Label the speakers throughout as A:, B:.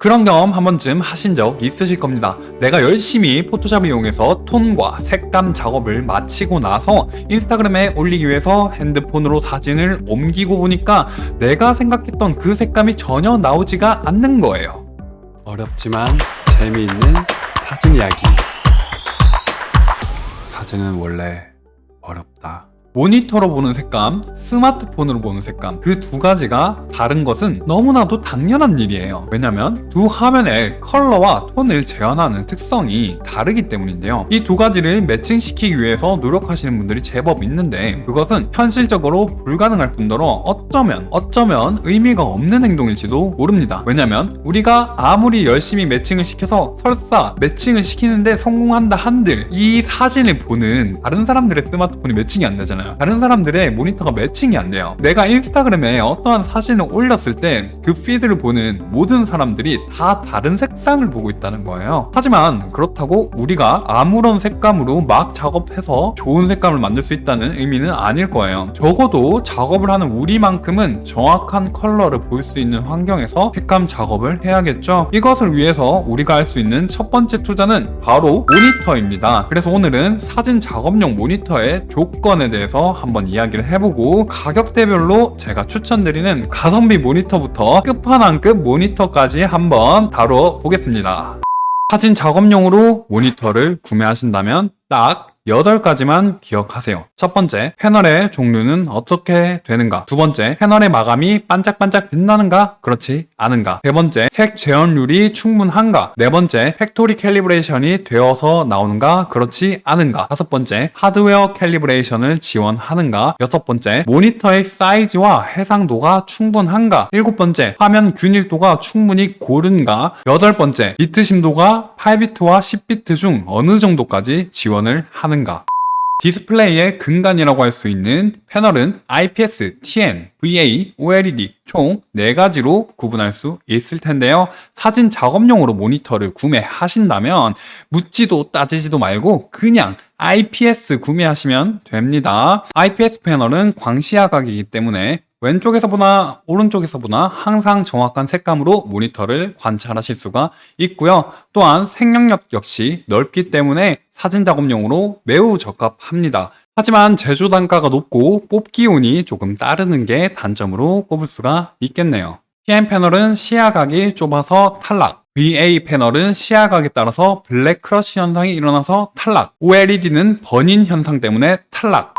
A: 그런 경험 한 번쯤 하신 적 있으실 겁니다. 내가 열심히 포토샵을 이용해서 톤과 색감 작업을 마치고 나서 인스타그램에 올리기 위해서 핸드폰으로 사진을 옮기고 보니까 내가 생각했던 그 색감이 전혀 나오지가 않는 거예요.
B: 어렵지만 재미있는 사진 이야기. 사진은 원래 어렵다.
A: 모니터로 보는 색감, 스마트폰으로 보는 색감, 그 두 가지가 다른 것은 너무나도 당연한 일이에요. 왜냐면 두 화면의 컬러와 톤을 재현하는 특성이 다르기 때문인데요. 이 두 가지를 매칭시키기 위해서 노력하시는 분들이 제법 있는데 그것은 현실적으로 불가능할 뿐더러 어쩌면 의미가 없는 행동일지도 모릅니다. 왜냐면 우리가 아무리 열심히 매칭을 시켜서 설사 매칭을 시키는데 성공한다 한들 이 사진을 보는 다른 사람들의 스마트폰이 매칭이 안 되잖아요. 다른 사람들의 모니터가 매칭이 안 돼요. 내가 인스타그램에 어떠한 사진을 올렸을 때 그 피드를 보는 모든 사람들이 다 다른 색상을 보고 있다는 거예요. 하지만 그렇다고 우리가 아무런 색감으로 막 작업해서 좋은 색감을 만들 수 있다는 의미는 아닐 거예요. 적어도 작업을 하는 우리만큼은 정확한 컬러를 볼 수 있는 환경에서 색감 작업을 해야겠죠. 이것을 위해서 우리가 할 수 있는 첫 번째 투자는 바로 모니터입니다. 그래서 오늘은 사진 작업용 모니터의 조건에 대해서 한번 이야기를 해보고 가격대별로 제가 추천드리는 가성비 모니터부터 끝판왕급 모니터까지 한번 다뤄보겠습니다. 사진 작업용으로 모니터를 구매하신다면 딱 8가지만 기억하세요. 첫 번째, 패널의 종류는 어떻게 되는가? 두 번째, 패널의 마감이 반짝반짝 빛나는가? 그렇지 않은가? 세 번째, 색 재현율이 충분한가? 네 번째, 팩토리 캘리브레이션이 되어서 나오는가? 그렇지 않은가? 다섯 번째, 하드웨어 캘리브레이션을 지원하는가? 여섯 번째, 모니터의 사이즈와 해상도가 충분한가? 일곱 번째, 화면 균일도가 충분히 고른가? 여덟 번째, 비트 심도가 8비트와 10비트 중 어느 정도까지 지원을 하는가? 디스플레이의 근간이라고 할 수 있는 패널은 IPS, TN, VA, OLED 총 4가지로 구분할 수 있을 텐데요. 사진 작업용으로 모니터를 구매하신다면 묻지도 따지지도 말고 그냥 IPS 구매하시면 됩니다. IPS 패널은 광시야각이기 때문에 왼쪽에서 보나 오른쪽에서 보나 항상 정확한 색감으로 모니터를 관찰하실 수가 있고요. 또한 생명력 역시 넓기 때문에 사진 작업용으로 매우 적합합니다. 하지만 제조 단가가 높고 뽑기 운이 조금 따르는 게 단점으로 꼽을 수가 있겠네요. TN 패널은 시야각이 좁아서 탈락, VA 패널은 시야각에 따라서 블랙 크러쉬 현상이 일어나서 탈락, OLED는 번인 현상 때문에 탈락.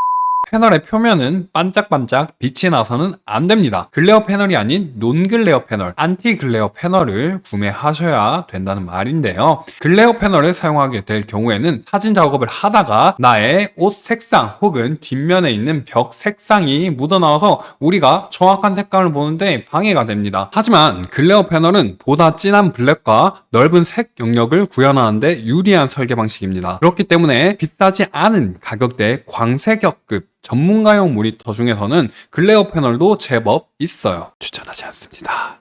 A: 패널의 표면은 반짝반짝 빛이 나서는 안 됩니다. 글레어 패널이 아닌 논글레어 패널, 안티 글레어 패널을 구매하셔야 된다는 말인데요. 글레어 패널을 사용하게 될 경우에는 사진 작업을 하다가 나의 옷 색상 혹은 뒷면에 있는 벽 색상이 묻어나와서 우리가 정확한 색감을 보는데 방해가 됩니다. 하지만 글레어 패널은 보다 진한 블랙과 넓은 색 영역을 구현하는데 유리한 설계 방식입니다. 그렇기 때문에 비싸지 않은 가격대의 광색역급 전문가용 모니터 중에서는 글레어 패널도 제법 있어요. 추천하지 않습니다.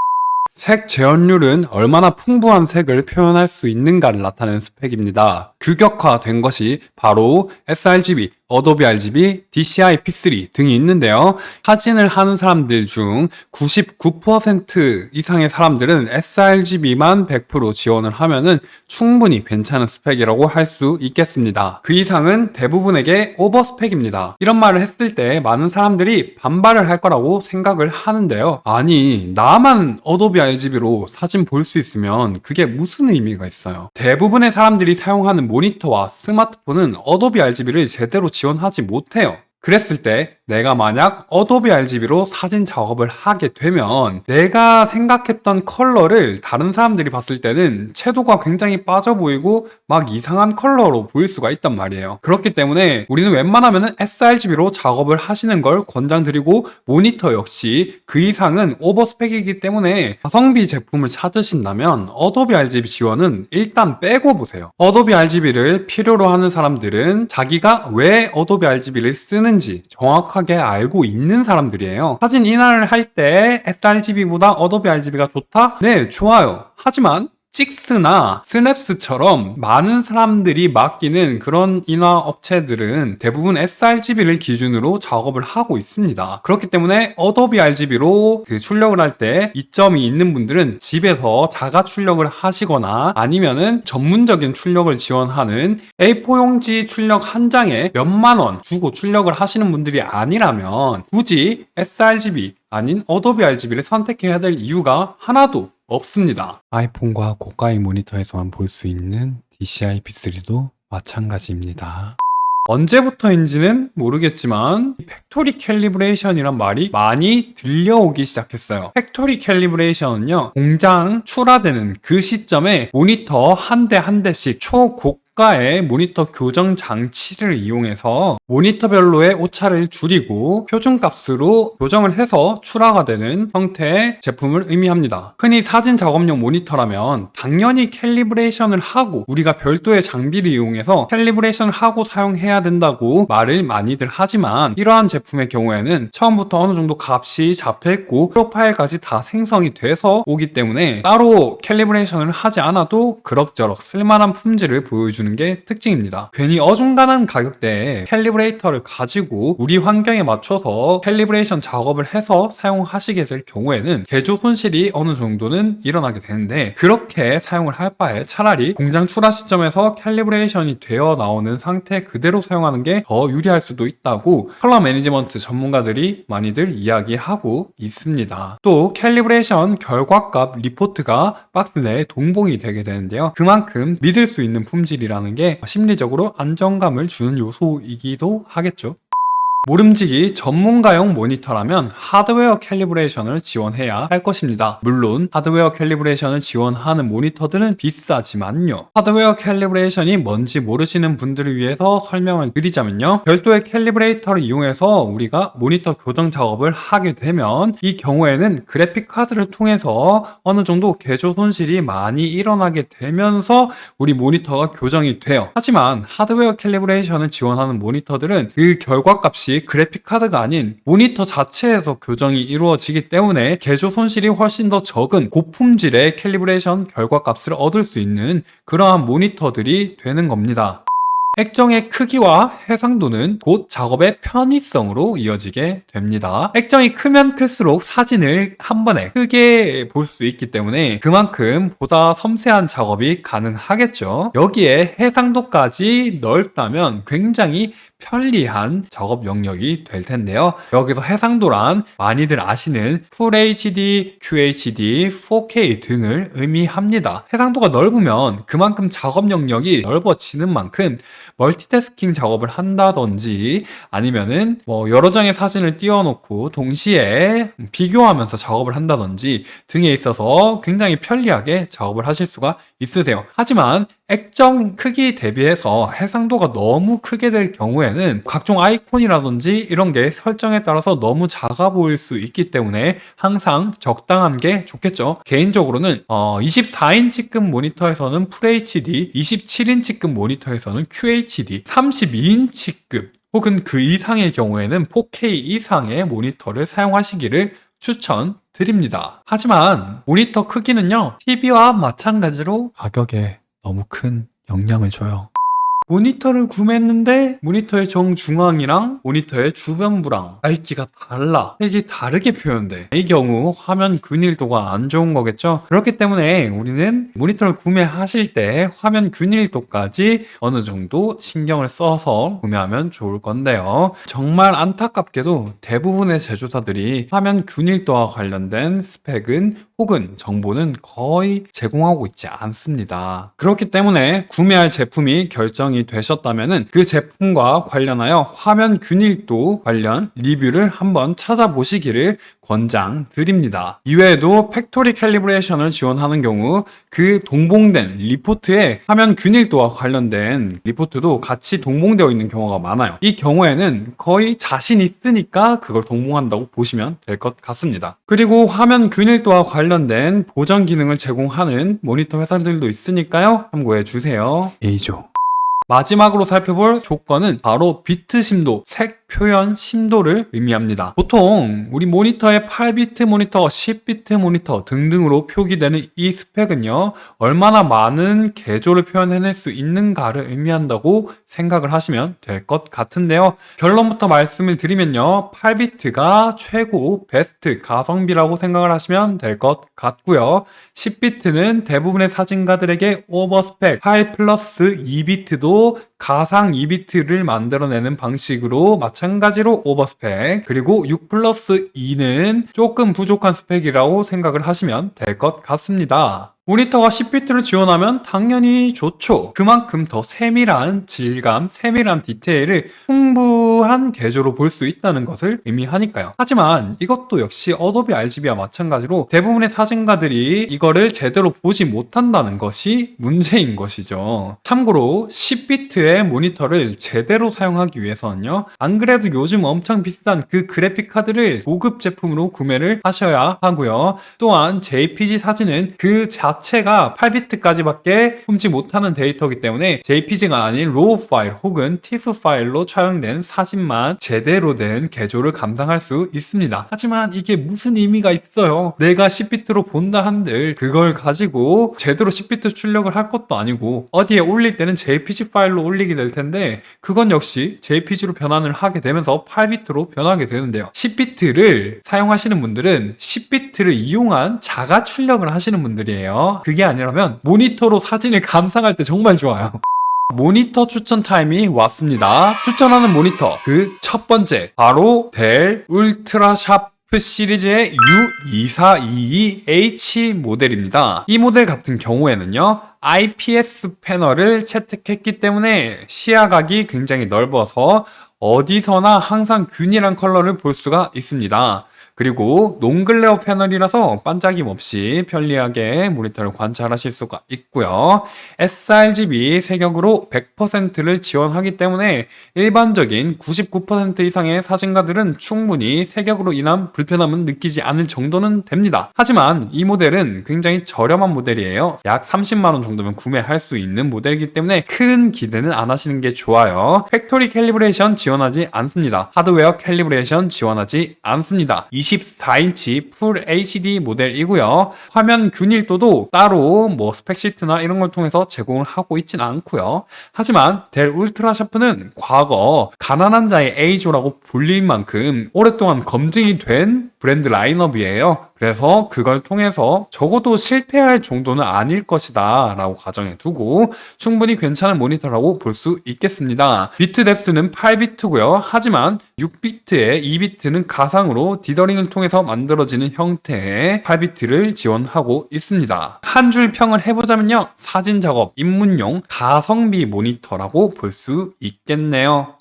A: 색 재현율은 얼마나 풍부한 색을 표현할 수 있는가를 나타내는 스펙입니다. 규격화된 것이 바로 sRGB, 어도비 RGB, DCI P3 등이 있는데요. 사진을 하는 사람들 중 99% 이상의 사람들은 sRGB만 100% 지원을 하면은 충분히 괜찮은 스펙이라고 할 수 있겠습니다. 그 이상은 대부분에게 오버 스펙입니다. 이런 말을 했을 때 많은 사람들이 반발을 할 거라고 생각을 하는데요. 아니, 나만 어도비 RGB로 사진 볼 수 있으면 그게 무슨 의미가 있어요? 대부분의 사람들이 사용하는 모니터와 스마트폰은 어도비 RGB를 제대로 지원하지 못해요. 그랬을 때 내가 만약 어도비 RGB로 사진 작업을 하게 되면 내가 생각했던 컬러를 다른 사람들이 봤을 때는 채도가 굉장히 빠져 보이고 막 이상한 컬러로 보일 수가 있단 말이에요. 그렇기 때문에 우리는 웬만하면 sRGB로 작업을 하시는 걸 권장드리고 모니터 역시 그 이상은 오버스펙이기 때문에 가성비 제품을 찾으신다면 어도비 RGB 지원은 일단 빼고 보세요. 어도비 RGB를 필요로 하는 사람들은 자기가 왜 어도비 RGB를 쓰는지 정확하게 알고 있는 사람들이에요. 사진 인화를 할 때 sRGB보다 어도비 RGB가 좋다? 네, 좋아요. 하지만 찍스나 스냅스처럼 많은 사람들이 맡기는 그런 인화 업체들은 대부분 sRGB를 기준으로 작업을 하고 있습니다. 그렇기 때문에 어도비 RGB로 출력을 할 때 이점이 있는 분들은 집에서 자가 출력을 하시거나 아니면은 전문적인 출력을 지원하는 A4 용지 출력 한 장에 몇만 원 주고 출력을 하시는 분들이 아니라면 굳이 sRGB 아닌 어도비 RGB를 선택해야 될 이유가 하나도 없습니다.
B: 아이폰과 고가의 모니터에서만 볼 수 있는 DCI P3도 마찬가지입니다.
A: 언제부터인지는 모르겠지만 팩토리 캘리브레이션이란 말이 많이 들려오기 시작했어요. 팩토리 캘리브레이션은요, 공장 출하되는 그 시점에 모니터 한 대 한 대씩 초고가의 모니터 교정 장치를 이용해서 모니터별로의 오차를 줄이고 표준값으로 교정을 해서 출하가 되는 형태의 제품을 의미합니다. 흔히 사진 작업용 모니터라면 당연히 캘리브레이션을 하고 우리가 별도의 장비를 이용해서 캘리브레이션을 하고 사용해야 된다고 말을 많이들 하지만 이러한 제품의 경우에는 처음부터 어느 정도 값이 잡혀있고 프로파일까지 다 생성이 돼서 오기 때문에 따로 캘리브레이션을 하지 않아도 그럭저럭 쓸만한 품질을 보여주는 게 특징입니다. 괜히 어중간한 가격대에 캘리브레이터를 가지고 우리 환경에 맞춰서 캘리브레이션 작업을 해서 사용하시게 될 경우에는 개조 손실이 어느 정도는 일어나게 되는데, 그렇게 사용을 할 바에 차라리 공장 출하 시점에서 캘리브레이션이 되어 나오는 상태 그대로 사용하는 게 더 유리할 수도 있다고 컬러 매니지먼트 전문가들이 많이들 이야기하고 있습니다. 또 캘리브레이션 결과값 리포트가 박스 내에 동봉이 되게 되는데요. 그만큼 믿을 수 있는 품질이라는 게 심리적으로 안정감을 주는 요소이기도 하겠죠. 모름지기 전문가용 모니터라면 하드웨어 캘리브레이션을 지원해야 할 것입니다. 물론 하드웨어 캘리브레이션을 지원하는 모니터들은 비싸지만요. 하드웨어 캘리브레이션이 뭔지 모르시는 분들을 위해서 설명을 드리자면요. 별도의 캘리브레이터를 이용해서 우리가 모니터 교정 작업을 하게 되면 이 경우에는 그래픽 카드를 통해서 어느 정도 개조 손실이 많이 일어나게 되면서 우리 모니터가 교정이 돼요. 하지만 하드웨어 캘리브레이션을 지원하는 모니터들은 그 결과값이 그래픽 카드가 아닌 모니터 자체에서 교정이 이루어지기 때문에 개조 손실이 훨씬 더 적은 고품질의 캘리브레이션 결과값을 얻을 수 있는 그러한 모니터들이 되는 겁니다. 액정의 크기와 해상도는 곧 작업의 편의성으로 이어지게 됩니다. 액정이 크면 클수록 사진을 한 번에 크게 볼 수 있기 때문에 그만큼 보다 섬세한 작업이 가능하겠죠. 여기에 해상도까지 넓다면 굉장히 편리한 작업 영역이 될 텐데요. 여기서 해상도란 많이들 아시는 FHD, QHD, 4K 등을 의미합니다. 해상도가 넓으면 그만큼 작업 영역이 넓어지는 만큼 멀티태스킹 작업을 한다든지 아니면은 여러 장의 사진을 띄워놓고 동시에 비교하면서 작업을 한다든지 등에 있어서 굉장히 편리하게 작업을 하실 수가 있으세요. 하지만 액정 크기 대비해서 해상도가 너무 크게 될 경우에는 각종 아이콘이라든지 이런 게 설정에 따라서 너무 작아 보일 수 있기 때문에 항상 적당한 게 좋겠죠. 개인적으로는 24인치급 모니터에서는 FHD, 27인치급 모니터에서는 QHD, 32인치급 혹은 그 이상의 경우에는 4K 이상의 모니터를 사용하시기를 추천드립니다. 하지만 모니터 크기는요, TV와 마찬가지로 가격에 너무 큰 영향을 줘요. 모니터를 구매했는데 모니터의 정중앙이랑 모니터의 주변부랑 밝기가 달라, 색이 다르게 표현돼. 이 경우 화면 균일도가 안 좋은 거겠죠. 그렇기 때문에 우리는 모니터를 구매하실 때 화면 균일도까지 어느 정도 신경을 써서 구매하면 좋을 건데요. 정말 안타깝게도 대부분의 제조사들이 화면 균일도와 관련된 스펙은 혹은 정보는 거의 제공하고 있지 않습니다. 그렇기 때문에 구매할 제품이 결정이 되셨다면 그 제품과 관련하여 화면 균일도 관련 리뷰를 한번 찾아보시기를 권장드립니다. 이외에도 팩토리 캘리브레이션을 지원하는 경우 그 동봉된 리포트에 화면 균일도와 관련된 리포트도 같이 동봉되어 있는 경우가 많아요. 이 경우에는 거의 자신 있으니까 그걸 동봉한다고 보시면 될 것 같습니다. 그리고 화면 균일도와 관련된 보정 기능을 제공하는 모니터 회사들도 있으니까요. 참고해 주세요.
B: A조.
A: 마지막으로 살펴볼 조건은 바로 비트 심도, 색 표현 심도를 의미합니다. 보통 우리 모니터의 8비트 모니터, 10비트 모니터 등등으로 표기되는 이 스펙은요, 얼마나 많은 개조를 표현해낼 수 있는가를 의미한다고 생각을 하시면 될 것 같은데요. 결론부터 말씀을 드리면요, 8비트가 최고 베스트 가성비라고 생각을 하시면 될 것 같고요. 10비트는 대부분의 사진가들에게 오버스펙, 8 플러스 2비트도 가상 2비트를 만들어내는 방식으로 마찬가지로 오버스펙, 그리고 6 플러스 2는 조금 부족한 스펙이라고 생각을 하시면 될 것 같습니다. 모니터가 10비트를 지원하면 당연히 좋죠. 그만큼 더 세밀한 질감, 세밀한 디테일을 풍부한 개조로 볼 수 있다는 것을 의미하니까요. 하지만 이것도 역시 어도비 RGB와 마찬가지로 대부분의 사진가들이 이거를 제대로 보지 못한다는 것이 문제인 것이죠. 참고로 10비트의 모니터를 제대로 사용하기 위해서는요, 안 그래도 요즘 엄청 비싼 그 그래픽 카드를 고급 제품으로 구매를 하셔야 하고요. 또한 JPG 사진은 그 자체가 8비트까지밖에 품지 못하는 데이터이기 때문에 JPG가 아닌 로우 파일 혹은 TIFF 파일로 촬영된 사진만 제대로 된 개조를 감상할 수 있습니다. 하지만 이게 무슨 의미가 있어요? 내가 10비트로 본다 한들 그걸 가지고 제대로 10비트 출력을 할 것도 아니고 어디에 올릴 때는 JPG 파일로 올리게 될 텐데 그건 역시 JPG로 변환을 하게 되면서 8비트로 변하게 되는데요. 10비트를 사용하시는 분들은 10비트를 이용한 자가 출력을 하시는 분들이에요. 그게 아니라면 모니터로 사진을 감상할 때 정말 좋아요. 모니터 추천 타임이 왔습니다. 추천하는 모니터 그 첫 번째 바로 델 울트라 샤프 시리즈의 U2422H 모델입니다. 이 모델 같은 경우에는요, IPS 패널을 채택했기 때문에 시야각이 굉장히 넓어서 어디서나 항상 균일한 컬러를 볼 수가 있습니다. 그리고 논글레어 패널이라서 반짝임 없이 편리하게 모니터를 관찰하실 수가 있고요. sRGB 색역으로 100%를 지원하기 때문에 일반적인 99% 이상의 사진가들은 충분히 색역으로 인한 불편함은 느끼지 않을 정도는 됩니다. 하지만 이 모델은 굉장히 저렴한 모델이에요. 약 30만원 정도면 구매할 수 있는 모델이기 때문에 큰 기대는 안 하시는 게 좋아요. 팩토리 캘리브레이션 지원하지 않습니다. 하드웨어 캘리브레이션 지원하지 않습니다. 24인치 풀 HD 모델이고요. 화면 균일도도 따로 스펙시트나 이런 걸 통해서 제공을 하고 있진 않고요. 하지만 델 울트라 샤프는 과거 가난한 자의 A조라고 불릴 만큼 오랫동안 검증이 된 브랜드 라인업이에요. 그래서 그걸 통해서 적어도 실패할 정도는 아닐 것이다 라고 가정해 두고 충분히 괜찮은 모니터라고 볼 수 있겠습니다. 비트 뎁스는 8비트고요. 하지만 6비트에 2비트는 가상으로 디더링을 통해서 만들어지는 형태의 8비트를 지원하고 있습니다. 한 줄 평을 해보자면요, 사진 작업, 입문용 가성비 모니터라고 볼 수 있겠네요.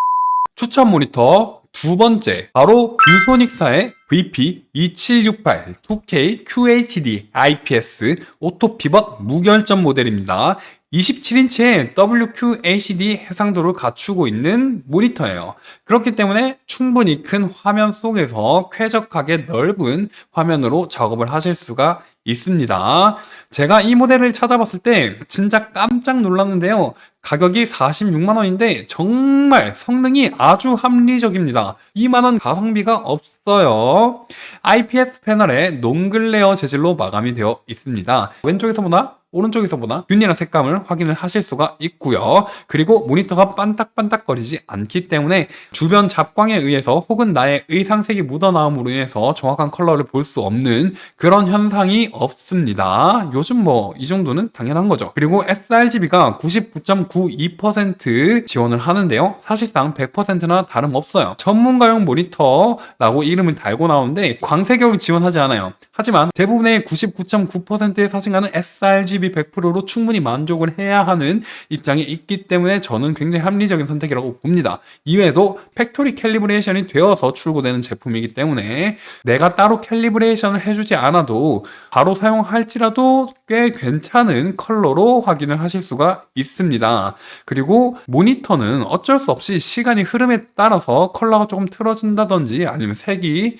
A: 추천 모니터 두 번째, 바로 뷰소닉사의 VP2768 2K QHD IPS 오토 피벗 무결점 모델입니다. 27인치의 WQHD 해상도를 갖추고 있는 모니터예요. 그렇기 때문에 충분히 큰 화면 속에서 쾌적하게 넓은 화면으로 작업을 하실 수가 있습니다. 제가 이 모델을 찾아봤을 때 진짜 깜짝 놀랐는데요. 가격이 46만원인데 정말 성능이 아주 합리적입니다. 2만원 가성비가 없어요. IPS 패널에 논글레어 재질로 마감이 되어 있습니다. 왼쪽에서 보나 오른쪽에서 보나 균일한 색감을 확인을 하실 수가 있고요. 그리고 모니터가 반딱반딱거리지 않기 때문에 주변 잡광에 의해서 혹은 나의 의상색이 묻어나옴으로 인해서 정확한 컬러를 볼 수 없는 그런 현상이 없습니다. 요즘 이 정도는 당연한 거죠. 그리고 sRGB가 99.92% 지원을 하는데요. 사실상 100%나 다름없어요. 전문가용 모니터라고 이름을 달고 나오는데 광색역을 지원하지 않아요. 하지만 대부분의 99.9%의 사진가는 sRGB 100%로 충분히 만족을 해야 하는 입장에 있기 때문에 저는 굉장히 합리적인 선택이라고 봅니다. 이외에도 팩토리 캘리브레이션이 되어서 출고되는 제품이기 때문에 내가 따로 캘리브레이션을 해주지 않아도 바로 사용할지라도 꽤 괜찮은 컬러로 확인을 하실 수가 있습니다. 그리고 모니터는 어쩔 수 없이 시간이 흐름에 따라서 컬러가 조금 틀어진다든지 아니면 색이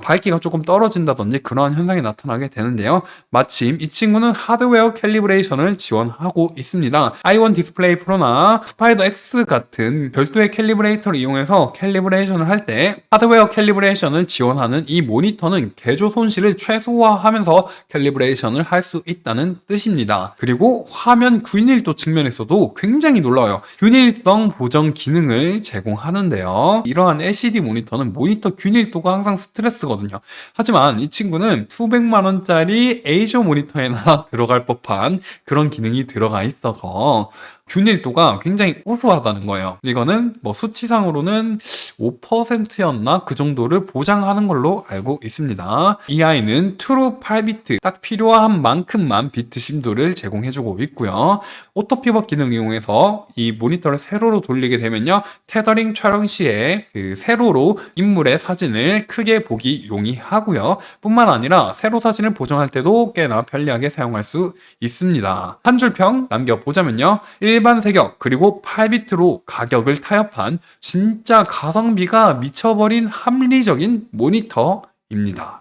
A: 밝기가 조금 떨어진다든지 그러한 현상이 나타나게 되는데요. 마침 이 친구는 하드웨어 캘리브레이션을 지원하고 있습니다. i1 디스플레이 프로나 스파이더 X 같은 별도의 캘리브레이터를 이용해서 캘리브레이션을 할 때 하드웨어 캘리브레이션을 지원하는 이 모니터는 개조 손실을 최소화하면서 캘리브레이션을 할 수 있다는 뜻입니다. 그리고 화면 균일도 측면에서도 굉장히 놀라워요. 균일성 보정 기능을 제공하는데요. 이러한 LCD 모니터는 모니터 균일도가 항상 스트레스거든요. 하지만 이 친구는 수백만 원짜리 A조 모니터에나 들어갈 법한 그런 기능이 들어가 있어서 균일도가 굉장히 우수하다는 거예요. 이거는 뭐 수치상으로는 5%였나 그 정도를 보장하는 걸로 알고 있습니다. 이 아이는 트루 8비트 딱 필요한 만큼만 비트 심도를 제공해주고 있고요. 오토 피벗 기능을 이용해서 이 모니터를 세로로 돌리게 되면요, 테더링 촬영 시에 그 세로로 인물의 사진을 크게 보기 용이하고요. 뿐만 아니라 세로 사진을 보정할 때도 꽤나 편리하게 사용할 수 있습니다. 한 줄 평 남겨보자면요, 일반 색역 그리고 8비트로 가격을 타협한 진짜 가성비가 미쳐버린 합리적인 모니터입니다.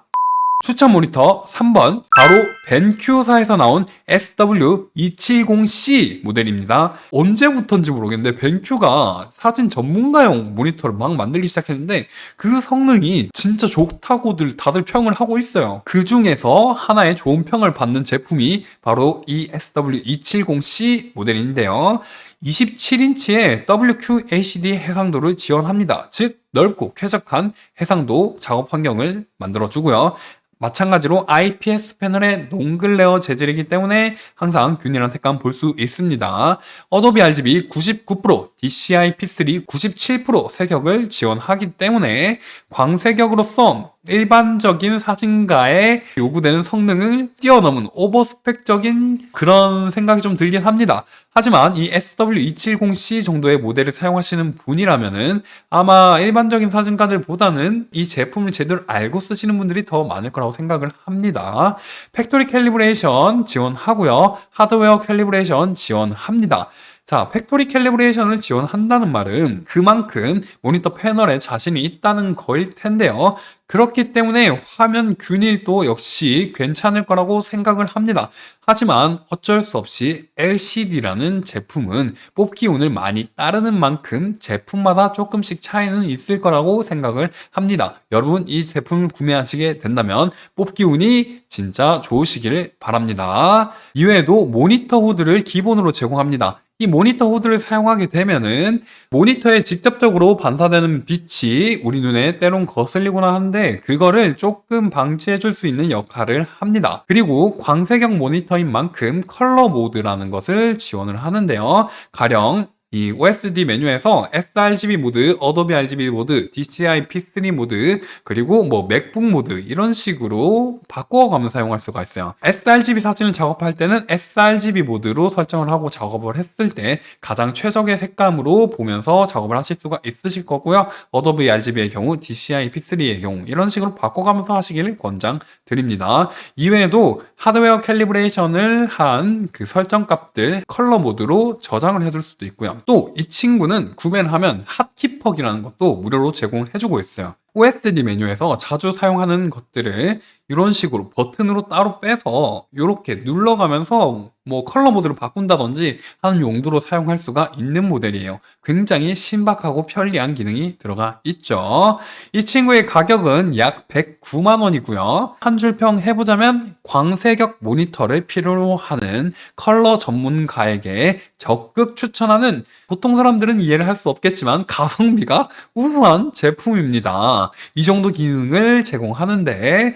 A: 추천 모니터 3번, 바로 벤큐사에서 나온 SW270C 모델입니다. 언제부턴지 모르겠는데 벤큐가 사진 전문가용 모니터를 막 만들기 시작했는데 그 성능이 진짜 좋다고들 다들 평을 하고 있어요. 그 중에서 하나의 좋은 평을 받는 제품이 바로 이 SW270C 모델인데요. 27인치의 WQHD 해상도를 지원합니다. 즉 넓고 쾌적한 해상도 작업 환경을 만들어주고요. 마찬가지로 IPS 패널의 농글레어 재질이기 때문에 항상 균일한 색감 볼 수 있습니다. 어도비 RGB 99%, DCI P3 97% 색역을 지원하기 때문에 광색역으로서 일반적인 사진가에 요구되는 성능을 뛰어넘은 오버스펙적인 그런 생각이 좀 들긴 합니다. 하지만 이 SW270C 정도의 모델을 사용하시는 분이라면은 아마 일반적인 사진가들보다는 이 제품을 제대로 알고 쓰시는 분들이 더 많을 거라고 생각을 합니다. 팩토리 캘리브레이션 지원하고요. 하드웨어 캘리브레이션 지원합니다. 자, 팩토리 캘리브레이션을 지원한다는 말은 그만큼 모니터 패널에 자신이 있다는 거일 텐데요. 그렇기 때문에 화면 균일도 역시 괜찮을 거라고 생각을 합니다. 하지만 어쩔 수 없이 LCD라는 제품은 뽑기 운을 많이 따르는 만큼 제품마다 조금씩 차이는 있을 거라고 생각을 합니다. 여러분 이 제품을 구매하시게 된다면 뽑기 운이 진짜 좋으시길 바랍니다. 이외에도 모니터 후드를 기본으로 제공합니다. 이 모니터 후드를 사용하게 되면은 모니터에 직접적으로 반사되는 빛이 우리 눈에 때론 거슬리거나 하는데 그거를 조금 방지해 줄 수 있는 역할을 합니다. 그리고 광색역 모니터인 만큼 컬러 모드라는 것을 지원을 하는데요. 가령 이 OSD 메뉴에서 sRGB 모드, 어도비 RGB 모드, DCI P3 모드, 그리고 뭐 맥북 모드 이런 식으로 바꿔가면서 사용할 수가 있어요. sRGB 사진을 작업할 때는 sRGB 모드로 설정을 하고 작업을 했을 때 가장 최적의 색감으로 보면서 작업을 하실 수가 있으실 거고요. 어도비 RGB의 경우, DCI P3의 경우 이런 식으로 바꿔가면서 하시길 권장드립니다. 이외에도 하드웨어 캘리브레이션을 한 그 설정값들 컬러 모드로 저장을 해줄 수도 있고요. 또 이 친구는 구매를 하면 핫키퍽이라는 것도 무료로 제공해주고 있어요. OSD 메뉴에서 자주 사용하는 것들을 이런 식으로 버튼으로 따로 빼서 이렇게 눌러가면서 뭐 컬러 모드를 바꾼다든지 하는 용도로 사용할 수가 있는 모델이에요. 굉장히 신박하고 편리한 기능이 들어가 있죠. 이 친구의 가격은 약 109만 원이고요. 한 줄 평 해보자면 광색역 모니터를 필요로 하는 컬러 전문가에게 적극 추천하는, 보통 사람들은 이해를 할 수 없겠지만 가성비가 우수한 제품입니다. 이 정도 기능을 제공하는데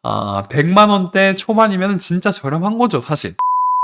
A: 100만 원대 초반이면 진짜 저렴한 거죠, 사실.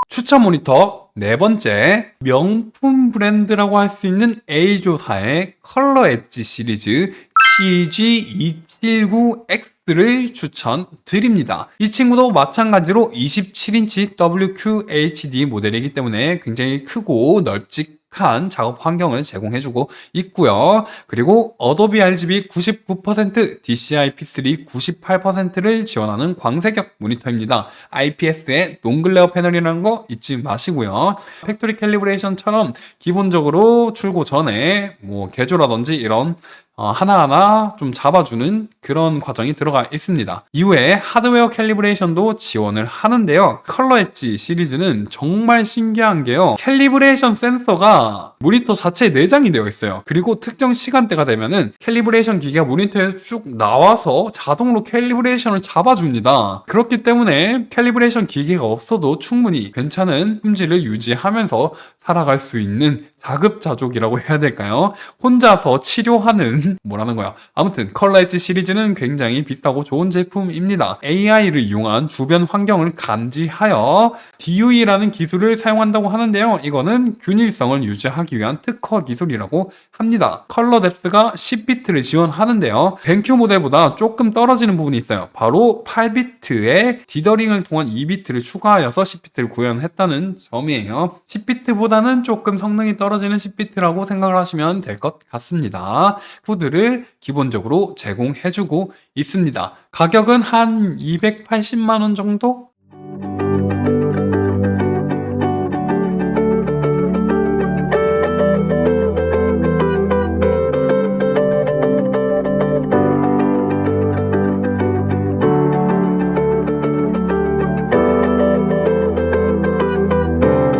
A: 추천 모니터 네 번째, 명품 브랜드라고 할 수 있는 A조사의 컬러 엣지 시리즈 CG279X를 추천드립니다. 이 친구도 마찬가지로 27인치 WQHD 모델이기 때문에 굉장히 크고 널찍한 작업 환경을 제공해주고 있고요. 그리고 어도비 RGB 99%, DCI P3 98%를 지원하는 광색역 모니터입니다. IPS의 농글레어 패널이라는 거 잊지 마시고요. 팩토리 캘리브레이션처럼 기본적으로 출고 전에 뭐 개조라든지 이런 하나하나 좀 잡아주는 그런 과정이 들어가 있습니다. 이후에 하드웨어 캘리브레이션도 지원을 하는데요. 컬러 엣지 시리즈는 정말 신기한 게요. 캘리브레이션 센서가 모니터 자체에 내장이 되어 있어요. 그리고 특정 시간대가 되면은 캘리브레이션 기기가 모니터에 쭉 나와서 자동으로 캘리브레이션을 잡아줍니다. 그렇기 때문에 캘리브레이션 기기가 없어도 충분히 괜찮은 품질을 유지하면서 살아갈 수 있는 자급자족이라고 해야 될까요? 혼자서 치료하는 뭐라는 거야. 아무튼 컬러 엣지 시리즈는 굉장히 비싸고 좋은 제품입니다. AI를 이용한 주변 환경을 감지하여 DUE라는 기술을 사용한다고 하는데요. 이거는 균일성을 유지하기 위한 특허 기술이라고 합니다. 컬러 뎁스가 10비트를 지원하는데요. 벤큐 모델보다 조금 떨어지는 부분이 있어요. 바로 8비트에 디더링을 통한 2비트를 추가하여서 10비트를 구현했다는 점이에요. 10비트보다는 조금 성능이 떨어지는 10비트라고 생각을 하시면 될 것 같습니다. 후드를 기본적으로 제공해주고 있습니다. 가격은 한 280만원 정도